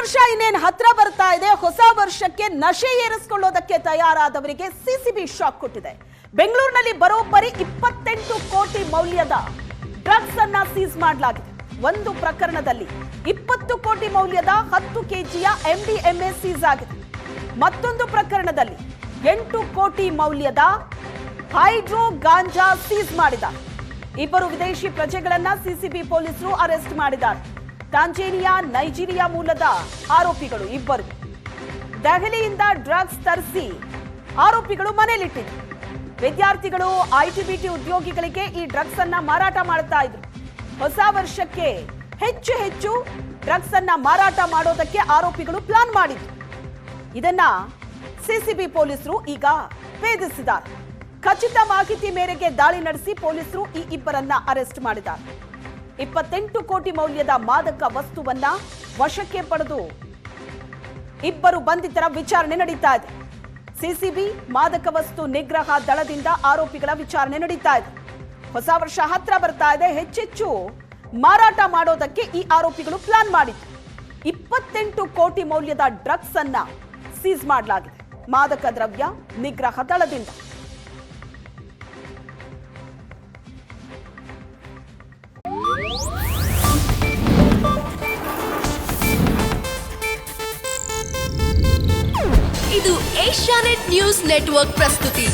ವರ್ಷ ಇನ್ನೇನು ಹತ್ರ ಬರ್ತಾ ಇದೆ. ಹೊಸ ವರ್ಷಕ್ಕೆ ನಶೆ ಏರಿಸಿಕೊಳ್ಳೋದಕ್ಕೆ ತಯಾರಾದವರಿಗೆ ಸಿಸಿಬಿ ಶಾಕ್ ಕೊಟ್ಟಿದೆ. ಬೆಂಗಳೂರಿನಲ್ಲಿ ಬರೋಬ್ಬರಿ 28 ಕೋಟಿ ಮೌಲ್ಯದ ಡ್ರಗ್ಸ್ ಅನ್ನ ಸೀಸ್ ಮಾಡಲಾಗಿದೆ. ಒಂದು ಪ್ರಕರಣದಲ್ಲಿ 20 ಕೋಟಿ ಮೌಲ್ಯದ 10 ಕೆಜಿಯ MDMA ಸೀಸ್ ಆಗಿದೆ. ಮತ್ತೊಂದು ಪ್ರಕರಣದಲ್ಲಿ 8 ಕೋಟಿ ಮೌಲ್ಯದ ಹೈಡ್ರೋ ಗಾಂಜಾ ಸೀಸ್ ಮಾಡಿದ್ದಾರೆ. ಇಬ್ಬರು ವಿದೇಶಿ ಪ್ರಜೆಗಳನ್ನ ಸಿಸಿಬಿ ಪೊಲೀಸರು ಅರೆಸ್ಟ್ ಮಾಡಿದ್ದಾರೆ. ತಾಂಜೇನಿಯಾ, ನೈಜೀರಿಯಾ ಮೂಲದ ಆರೋಪಿಗಳು ಇಬ್ಬರು. ದೆಹಲಿಯಿಂದ ಡ್ರಗ್ಸ್ ತರಿಸಿ ಆರೋಪಿಗಳು ಮನೆಯಲ್ಲಿಟ್ಟಿದ್ರು. ವಿದ್ಯಾರ್ಥಿಗಳು, ITBT ಉದ್ಯೋಗಿಗಳಿಗೆ ಈ ಡ್ರಗ್ಸ್ ಅನ್ನ ಮಾರಾಟ ಮಾಡ್ತಾ ಇದ್ರು. ಹೊಸ ವರ್ಷಕ್ಕೆ ಹೆಚ್ಚು ಹೆಚ್ಚು ಡ್ರಗ್ಸ್ ಅನ್ನ ಮಾರಾಟ ಮಾಡೋದಕ್ಕೆ ಆರೋಪಿಗಳು ಪ್ಲಾನ್ ಮಾಡಿದ್ರು. ಇದನ್ನ ಸಿಸಿಬಿ ಪೊಲೀಸರು ಈಗ ಭೇದಿಸಿದ್ದಾರೆ. ಖಚಿತ ಮಾಹಿತಿ ಮೇರೆಗೆ ದಾಳಿ ನಡೆಸಿ ಪೊಲೀಸರು ಈ ಇಬ್ಬರನ್ನ ಅರೆಸ್ಟ್ ಮಾಡಿದ್ದಾರೆ. 28 ಕೋಟಿ ಮೌಲ್ಯದ ಮಾದಕ ವಸ್ತುವನ್ನ ವಶಕ್ಕೆ ಪಡೆದು ಇಬ್ಬರು ಬಂಧಿತರ ವಿಚಾರಣೆ ನಡೀತಾ ಇದೆ. ಸಿಸಿಬಿ ಮಾದಕ ವಸ್ತು ನಿಗ್ರಹ ದಳದಿಂದ ಆರೋಪಿಗಳ ವಿಚಾರಣೆ ನಡೀತಾ ಇದೆ. ಹೊಸ ವರ್ಷ ಹತ್ರ ಬರ್ತಾ ಇದೆ. ಹೆಚ್ಚೆಚ್ಚು ಮಾರಾಟ ಮಾಡೋದಕ್ಕೆ ಈ ಆರೋಪಿಗಳು ಪ್ಲಾನ್ ಮಾಡಿದ್ರು. 28 ಕೋಟಿ ಮೌಲ್ಯದ ಡ್ರಗ್ಸ್ ಅನ್ನ ಸೀಸ್ ಮಾಡಲಾಗಿದೆ ಮಾದಕ ದ್ರವ್ಯ ನಿಗ್ರಹ ದಳದಿಂದ. ಇದು ಏಷ್ಯಾನೆಟ್ ನ್ಯೂಸ್ ನೆಟ್ವರ್ಕ್ ಪ್ರಸ್ತುತಿ.